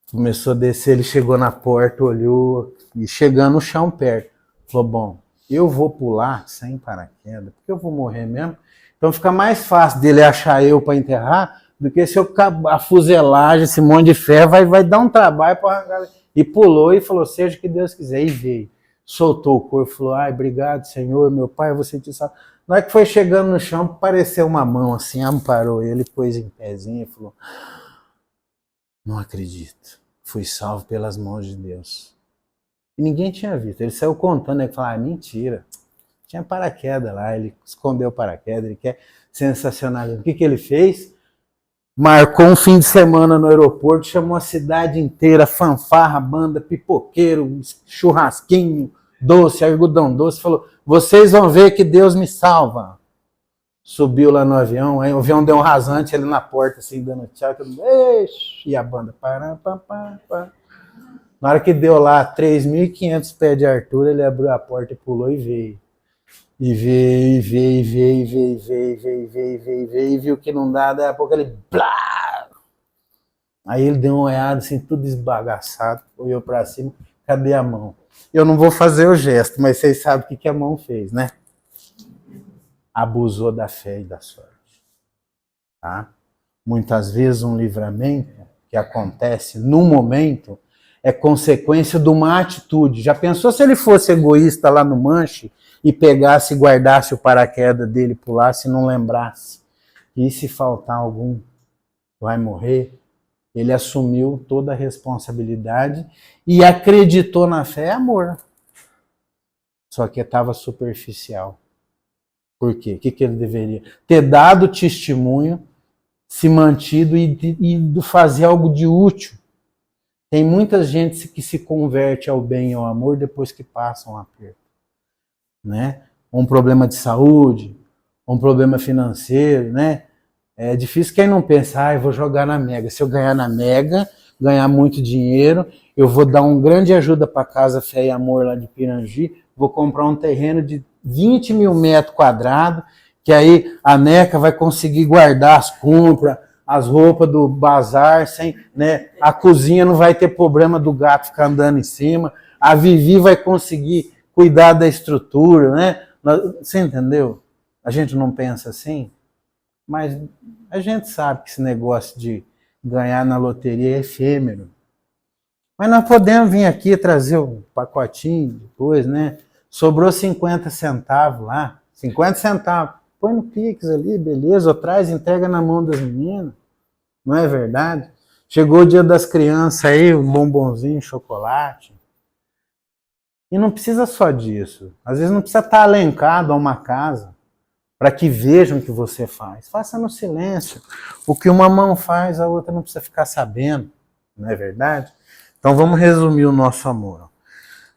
[SPEAKER 2] Começou a descer, ele chegou na porta, olhou, e chegando no chão perto. Falou, bom, eu vou pular sem paraquedas, porque eu vou morrer mesmo. Então fica mais fácil dele achar eu para enterrar, do que se eu a fuselagem, esse monte de ferro, vai dar um trabalho para arrancar. E pulou e falou, seja o que Deus quiser. E veio. Soltou o corpo, falou, ai, obrigado, Senhor, meu pai, você te salva. Na hora que foi chegando no chão, apareceu uma mão assim, amparou ele, pôs em pezinho e falou, não acredito, fui salvo pelas mãos de Deus. E ninguém tinha visto, ele saiu contando, ele falou, mentira, tinha paraquedas lá, ele escondeu o paraquedas, ele quer sensacionalismo. O que ele fez? Marcou um fim de semana no aeroporto, chamou a cidade inteira, fanfarra, banda, pipoqueiro, churrasquinho, doce, algodão doce, falou, vocês vão ver que Deus me salva. Subiu lá no avião, aí o avião deu um rasante, ele na porta, assim, dando tchau, e a banda, pará, pá, pá, pá. Na hora que deu lá 3.500 pés de altura, ele abriu a porta e pulou e veio. E veio, e viu que não dá, daí a pouco ele, blá! Aí ele deu uma olhada, assim, tudo esbagaçado, olhou pra cima, cadê a mão? Eu não vou fazer o gesto, mas vocês sabem o que a mão fez, né? Abusou da fé e da sorte. Tá? Muitas vezes um livramento que acontece no momento é consequência de uma atitude. Já pensou se ele fosse egoísta lá no manche e pegasse e guardasse o paraquedas dele, pulasse e não lembrasse? E se faltar algum, vai morrer? Ele assumiu toda a responsabilidade e acreditou na fé, amor. Só que estava superficial. Por quê? O que ele deveria? Ter dado testemunho, se mantido e fazer algo de útil. Tem muita gente que se converte ao bem e ao amor depois que passa um aperto. Né? Um problema de saúde, um problema financeiro, né? É difícil quem não pensa, eu vou jogar na Mega. Se eu ganhar na Mega, ganhar muito dinheiro, eu vou dar uma grande ajuda para a Casa Fé e Amor lá de Pirangi, vou comprar um terreno de 20 mil metros quadrados, que aí a NECA vai conseguir guardar as compras, as roupas do bazar, sem, né? A cozinha não vai ter problema do gato ficar andando em cima, a Vivi vai conseguir cuidar da estrutura, né? Você entendeu? A gente não pensa assim, mas a gente sabe que esse negócio de ganhar na loteria é efêmero. Mas nós podemos vir aqui trazer um pacotinho depois, né? Sobrou 50 centavos lá, 50 centavos. Põe no Pix ali, beleza, ou traz, entrega na mão das meninas. Não é verdade? Chegou o dia das crianças aí, um bombonzinho, chocolate. E não precisa só disso. Às vezes não precisa estar alencado a uma casa para que vejam o que você faz. Faça no silêncio. O que uma mão faz, a outra não precisa ficar sabendo. Não é verdade? Então vamos resumir o nosso amor.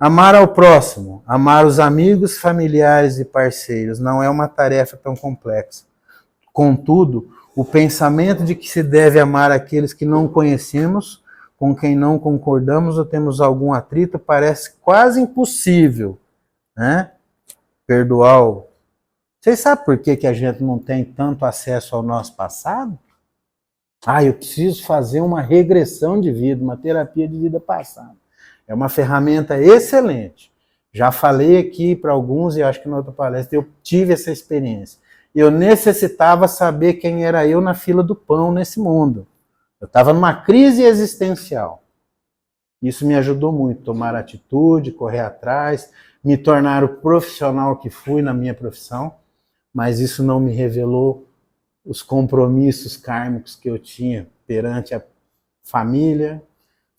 [SPEAKER 2] Amar ao próximo, amar os amigos, familiares e parceiros não é uma tarefa tão complexa. Contudo, o pensamento de que se deve amar aqueles que não conhecemos, com quem não concordamos ou temos algum atrito, parece quase impossível, né? Perdoar. Vocês sabem por que a gente não tem tanto acesso ao nosso passado? Eu preciso fazer uma regressão de vida, uma terapia de vida passada. É uma ferramenta excelente. Já falei aqui para alguns, e acho que na outra palestra, eu tive essa experiência. Eu necessitava saber quem era eu na fila do pão nesse mundo. Eu estava numa crise existencial. Isso me ajudou muito, tomar atitude, correr atrás, me tornar o profissional que fui na minha profissão, mas isso não me revelou os compromissos kármicos que eu tinha perante a família,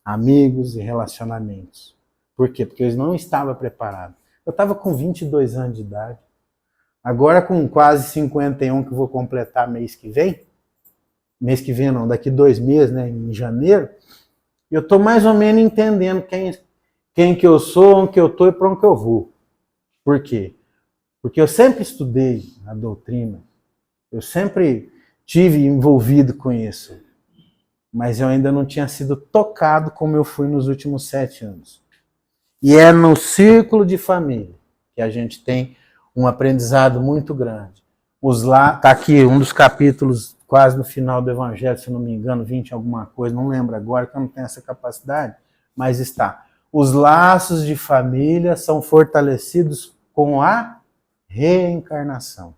[SPEAKER 2] amigos e relacionamentos. Por quê? Porque eu não estava preparado. Eu estava com 22 anos de idade. Agora com quase 51 que eu vou completar mês que vem não, daqui 2 meses, né, em janeiro, eu estou mais ou menos entendendo quem que eu sou, onde que eu estou e para onde que eu vou. Por quê? Porque eu sempre estudei a doutrina, eu sempre tive envolvido com isso. mas eu ainda não tinha sido tocado como eu fui nos últimos 7 anos. E é no círculo de família que a gente tem um aprendizado muito grande. Tá aqui um dos capítulos quase no final do Evangelho, se não me engano, 20 alguma coisa, não lembro agora, que eu não tenho essa capacidade, mas está. Os laços de família são fortalecidos com a reencarnação.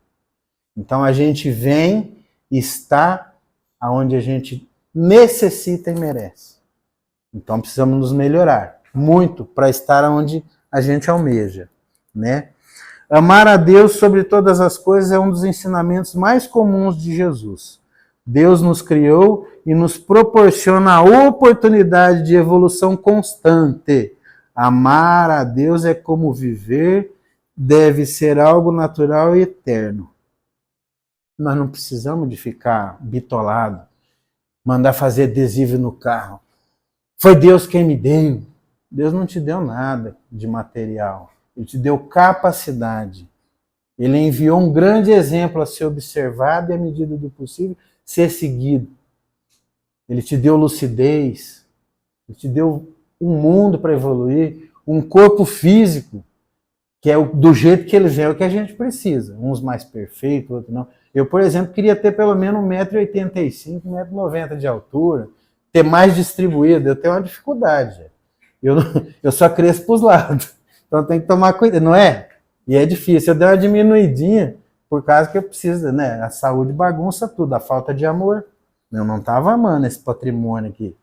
[SPEAKER 2] Então a gente vem e está aonde a gente necessita e merece. Então precisamos nos melhorar muito para estar onde a gente almeja, né? Amar a Deus sobre todas as coisas é um dos ensinamentos mais comuns de Jesus. Deus nos criou e nos proporciona a oportunidade de evolução constante. Amar a Deus é como viver, deve ser algo natural e eterno. Nós não precisamos de ficar bitolado, mandar fazer adesivo no carro. Foi Deus quem me deu. Deus não te deu nada de material. Ele te deu capacidade. Ele enviou um grande exemplo a ser observado e, à medida do possível, ser seguido. Ele te deu lucidez. Ele te deu um mundo para evoluir, um corpo físico, que é do jeito que ele é o que a gente precisa. Uns mais perfeitos, outros não. Eu, por exemplo, queria ter pelo menos 1,85 m, 1,90 m de altura, ter mais distribuído. Eu tenho uma dificuldade. Eu só cresço para os lados. Então tem que tomar cuidado, não é? E é difícil. Eu dei uma diminuidinha por causa que eu preciso, né? A saúde bagunça tudo, a falta de amor. Eu não estava amando esse patrimônio aqui.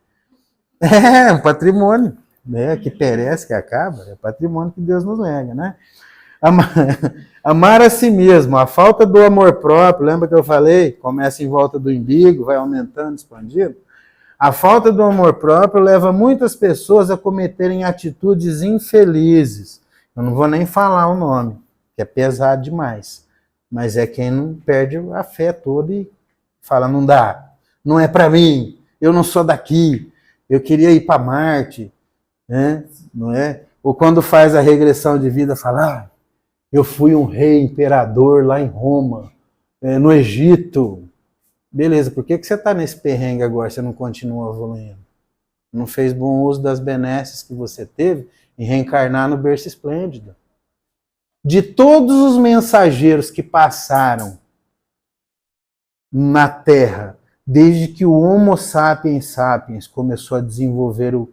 [SPEAKER 2] É, um patrimônio, né? Que perece, que acaba. É patrimônio que Deus nos lega, né? Amar a si mesmo, a falta do amor próprio, lembra que eu falei? Começa em volta do umbigo, vai aumentando, expandindo. A falta do amor próprio leva muitas pessoas a cometerem atitudes infelizes. Eu não vou nem falar o nome, que é pesado demais. Mas é quem não perde a fé toda e fala, não dá, não é para mim, eu não sou daqui, eu queria ir para Marte, né? Não é? Ou quando faz a regressão de vida, fala, eu fui um rei imperador lá em Roma, no Egito. Beleza, por que você está nesse perrengue agora, você não continua evoluindo? Não fez bom uso das benesses que você teve em reencarnar no berço esplêndido. De todos os mensageiros que passaram na Terra, desde que o Homo sapiens sapiens começou a desenvolver o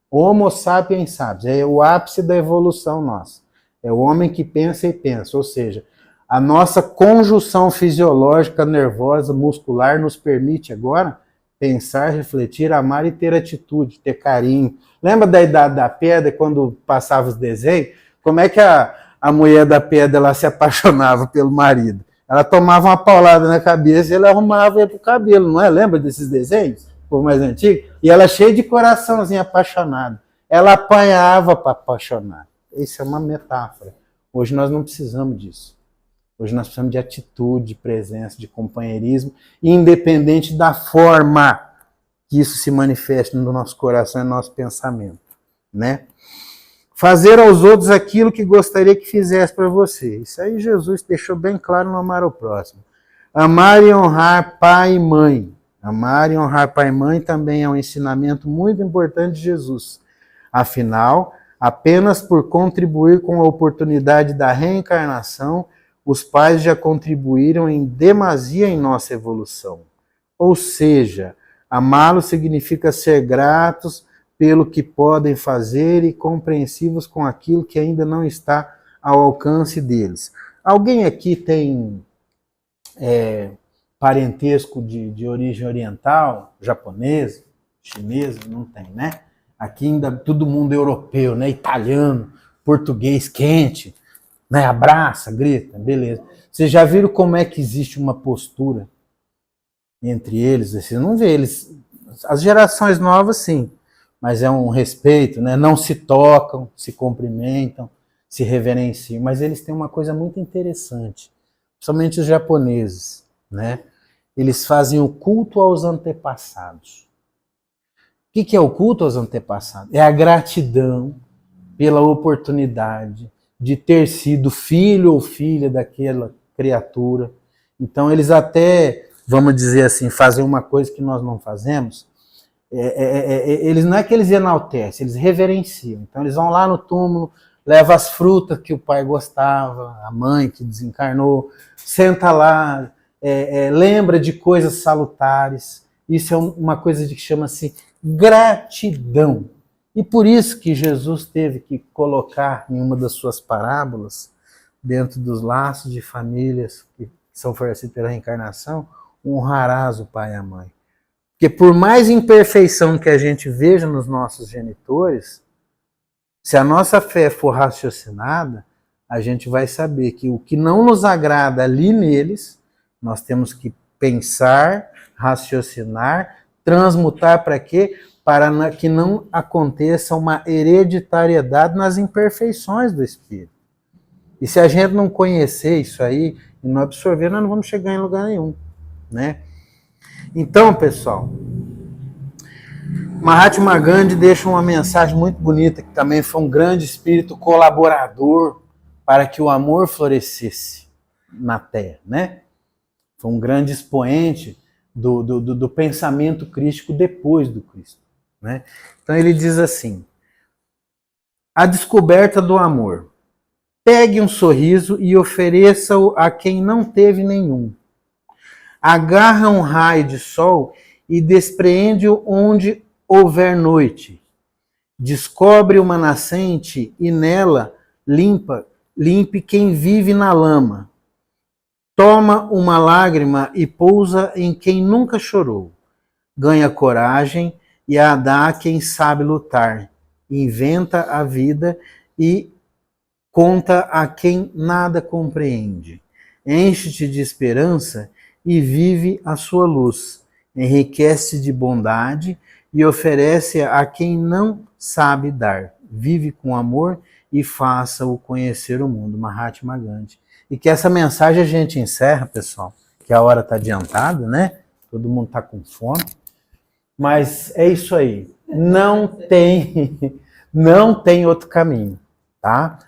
[SPEAKER 2] Homo sapiens sapiens, é o ápice da evolução nossa. É o homem que pensa e pensa, ou seja, a nossa conjunção fisiológica, nervosa, muscular nos permite agora pensar, refletir, amar e ter atitude, ter carinho. Lembra da Idade da Pedra, quando passava os desenhos? Como é que a mulher da pedra ela se apaixonava pelo marido? Ela tomava uma paulada na cabeça e ele arrumava para o cabelo, não é? Lembra desses desenhos? Por mais antigo? E ela cheia de coraçãozinho apaixonado. Ela apanhava para apaixonar. Isso é uma metáfora. Hoje nós não precisamos disso. Hoje nós precisamos de atitude, de presença, de companheirismo, independente da forma que isso se manifeste no nosso coração e no nosso pensamento, né? Fazer aos outros aquilo que gostaria que fizesse para você. Isso aí Jesus deixou bem claro no amar ao próximo. Amar e honrar pai e mãe. Amar e honrar pai e mãe também é um ensinamento muito importante de Jesus. Afinal, apenas por contribuir com a oportunidade da reencarnação, os pais já contribuíram em demasia em nossa evolução. Ou seja, amá-los significa ser gratos pelo que podem fazer e compreensivos com aquilo que ainda não está ao alcance deles. Alguém aqui tem parentesco de origem oriental, japonesa, chinesa? Não tem, né? Aqui ainda todo mundo europeu, né? Italiano, português quente, né? Abraça, grita, beleza. Vocês já viram como é que existe uma postura entre eles? Você não vê eles. As gerações novas, sim, mas é um respeito, né? Não se tocam, se cumprimentam, se reverenciam, mas eles têm uma coisa muito interessante, principalmente os japoneses, né? Eles fazem o culto aos antepassados. O que é o culto aos antepassados? É a gratidão pela oportunidade de ter sido filho ou filha daquela criatura. Então eles até, vamos dizer assim, fazem uma coisa que nós não fazemos. eles não é que eles enaltecem, eles reverenciam. Então eles vão lá no túmulo, levam as frutas que o pai gostava, a mãe que desencarnou, senta lá, lembra de coisas salutares. Isso é uma coisa que chama-se gratidão. E por isso que Jesus teve que colocar em uma das suas parábolas, dentro dos laços de famílias que são fornecidos pela reencarnação, honrarás o pai e a mãe. Porque por mais imperfeição que a gente veja nos nossos genitores, se a nossa fé for raciocinada, a gente vai saber que o que não nos agrada ali neles, nós temos que pensar, raciocinar, transmutar para quê? Para que não aconteça uma hereditariedade nas imperfeições do espírito. E se a gente não conhecer isso aí e não absorver, nós não vamos chegar em lugar nenhum, né? Então, pessoal, Mahatma Gandhi deixa uma mensagem muito bonita, que também foi um grande espírito colaborador para que o amor florescesse na Terra, né? Foi um grande expoente do pensamento crístico depois do Cristo, né? Então ele diz assim: a descoberta do amor. Pegue um sorriso e ofereça-o a quem não teve nenhum. Agarra um raio de sol e despreende-o onde houver noite. Descobre uma nascente e nela limpe quem vive na lama. Toma uma lágrima e pousa em quem nunca chorou. Ganha coragem e a dá a quem sabe lutar. Inventa a vida e conta a quem nada compreende. Enche-te de esperança e vive a sua luz. Enriquece de bondade e oferece a quem não sabe dar. Vive com amor e faça-o conhecer o mundo. Mahatma Gandhi. E que essa mensagem a gente encerra, pessoal, que a hora está adiantada, né? Todo mundo está com fome. Mas é isso aí. Não tem outro caminho, tá?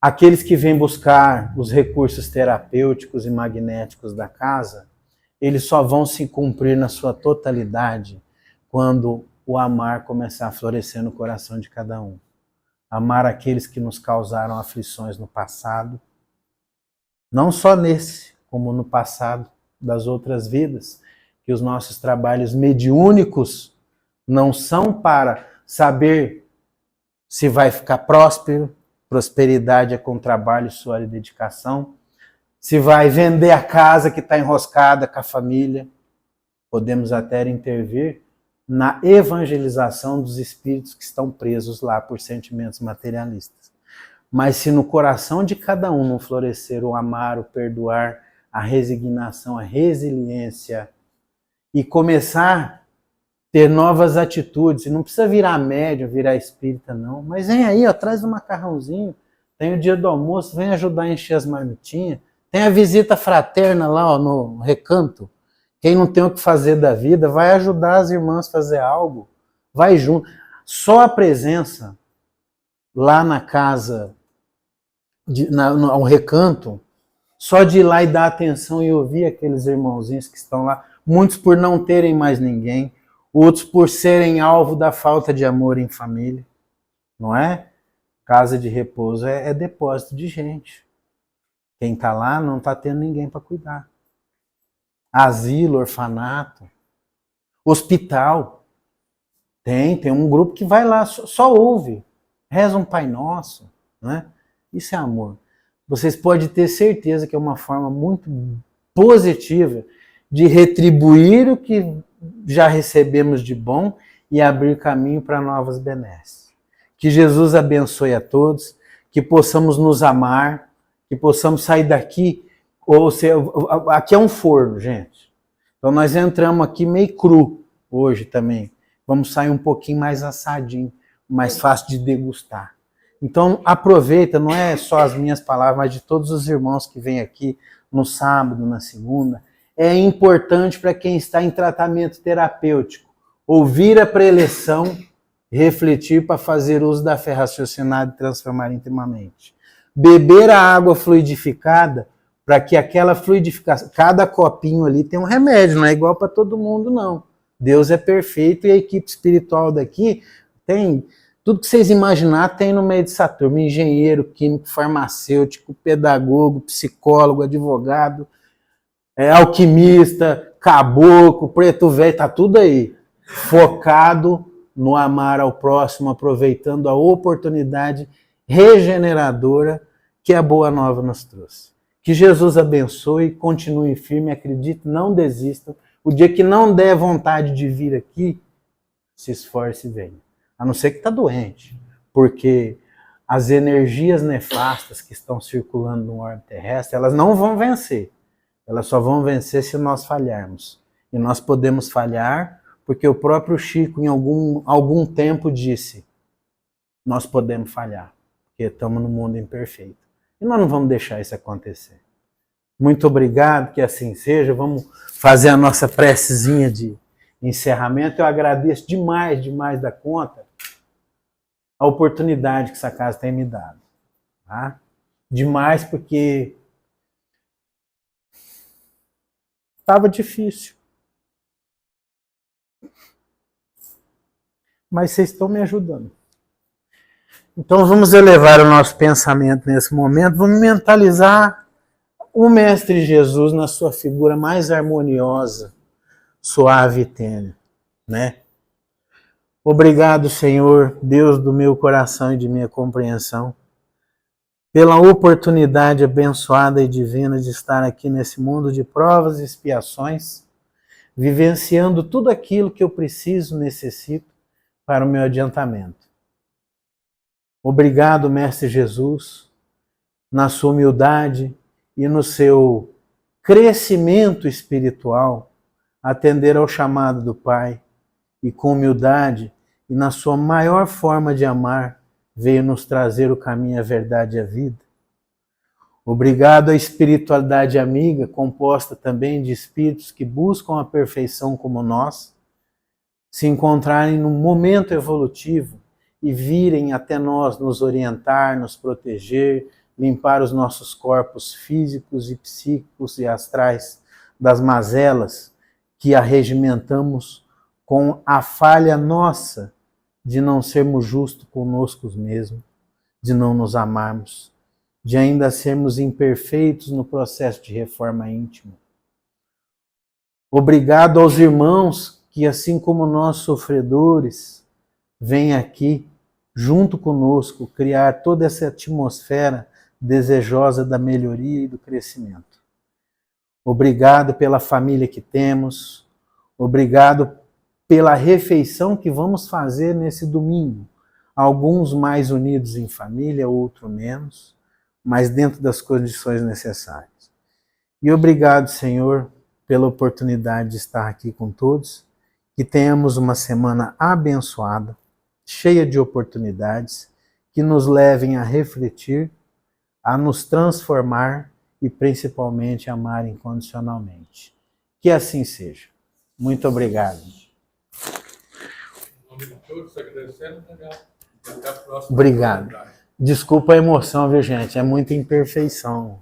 [SPEAKER 2] Aqueles que vêm buscar os recursos terapêuticos e magnéticos da casa, eles só vão se cumprir na sua totalidade quando o amar começar a florescer no coração de cada um. Amar aqueles que nos causaram aflições no passado, não só nesse, como no passado das outras vidas, que os nossos trabalhos mediúnicos não são para saber se vai ficar próspero. Prosperidade é com trabalho, suor e dedicação. Se vai vender a casa que está enroscada com a família, podemos até intervir na evangelização dos espíritos que estão presos lá por sentimentos materialistas. Mas se no coração de cada um não florescer o amar, o perdoar, a resignação, a resiliência, e começar a ter novas atitudes, e não precisa virar médium, virar espírita não, mas vem aí, ó, traz um macarrãozinho, tem o dia do almoço, vem ajudar a encher as marmitinhas, tem a visita fraterna lá, ó, no recanto. Quem não tem o que fazer da vida, vai ajudar as irmãs a fazer algo, vai junto. Só a presença lá na casa, ao recanto, só de ir lá e dar atenção e ouvir aqueles irmãozinhos que estão lá, muitos por não terem mais ninguém, outros por serem alvo da falta de amor em família, não é? Casa de repouso é depósito de gente. Quem está lá não está tendo ninguém para cuidar. Asilo, orfanato, hospital. Tem um grupo que vai lá, só ouve, reza um Pai Nosso, né? Isso é amor. Vocês podem ter certeza que é uma forma muito positiva de retribuir o que já recebemos de bom e abrir caminho para novas benesses. Que Jesus abençoe a todos, que possamos nos amar, que possamos sair daqui, ou seja, aqui é um forno, gente. Então nós entramos aqui meio cru hoje também. Vamos sair um pouquinho mais assadinho, mais fácil de degustar. Então aproveita, não é só as minhas palavras, mas de todos os irmãos que vêm aqui no sábado, na segunda. É importante para quem está em tratamento terapêutico ouvir a preleção, refletir para fazer uso da fé raciocinada e transformar intimamente. Beber a água fluidificada para que aquela fluidificação, cada copinho ali tem um remédio, não é igual para todo mundo não. Deus é perfeito e a equipe espiritual daqui tem tudo que vocês imaginar, tem no meio dessa turma: engenheiro, químico, farmacêutico, pedagogo, psicólogo, advogado, alquimista, caboclo, preto velho, tá tudo aí, focado no amar ao próximo, aproveitando a oportunidade regeneradora que a Boa Nova nos trouxe. Que Jesus abençoe, continue firme, acredite, não desista. O dia que não der vontade de vir aqui, se esforce e venha. A não ser que está doente, porque as energias nefastas que estão circulando no orbe terrestre, elas não vão vencer. Elas só vão vencer se nós falharmos. E nós podemos falhar porque o próprio Chico, em algum tempo, disse: nós podemos falhar, porque estamos no mundo imperfeito. E nós não vamos deixar isso acontecer. Muito obrigado, que assim seja. Vamos fazer a nossa precezinha de encerramento. Eu agradeço demais, demais da conta, a oportunidade que essa casa tem me dado. Tá? Demais, porque estava difícil. Mas vocês estão me ajudando. Então vamos elevar o nosso pensamento nesse momento, vamos mentalizar o Mestre Jesus na sua figura mais harmoniosa, suave e tênue, né? Obrigado, Senhor, Deus do meu coração e de minha compreensão, pela oportunidade abençoada e divina de estar aqui nesse mundo de provas e expiações, vivenciando tudo aquilo que eu preciso, necessito para o meu adiantamento. Obrigado, Mestre Jesus, na sua humildade e no seu crescimento espiritual, atender ao chamado do Pai e com humildade e na sua maior forma de amar, veio nos trazer o caminho, a verdade e a vida. Obrigado à espiritualidade amiga, composta também de espíritos que buscam a perfeição como nós, se encontrarem num momento evolutivo e virem até nós nos orientar, nos proteger, limpar os nossos corpos físicos e psíquicos e astrais das mazelas que arregimentamos com a falha nossa de não sermos justos conosco mesmos, de não nos amarmos, de ainda sermos imperfeitos no processo de reforma íntima. Obrigado aos irmãos que, assim como nós sofredores, vêm aqui, junto conosco, criar toda essa atmosfera desejosa da melhoria e do crescimento. Obrigado pela família que temos, obrigado pela refeição que vamos fazer nesse domingo. Alguns mais unidos em família, outros menos, mas dentro das condições necessárias. E obrigado, Senhor, pela oportunidade de estar aqui com todos, que tenhamos uma semana abençoada, cheia de oportunidades, que nos levem a refletir, a nos transformar e principalmente amar incondicionalmente. Que assim seja. Muito obrigado.
[SPEAKER 1] Em nome de todos, agradecendo, Daniel. Até a próxima.
[SPEAKER 2] Obrigado. Desculpa a emoção, viu, gente? É muita imperfeição.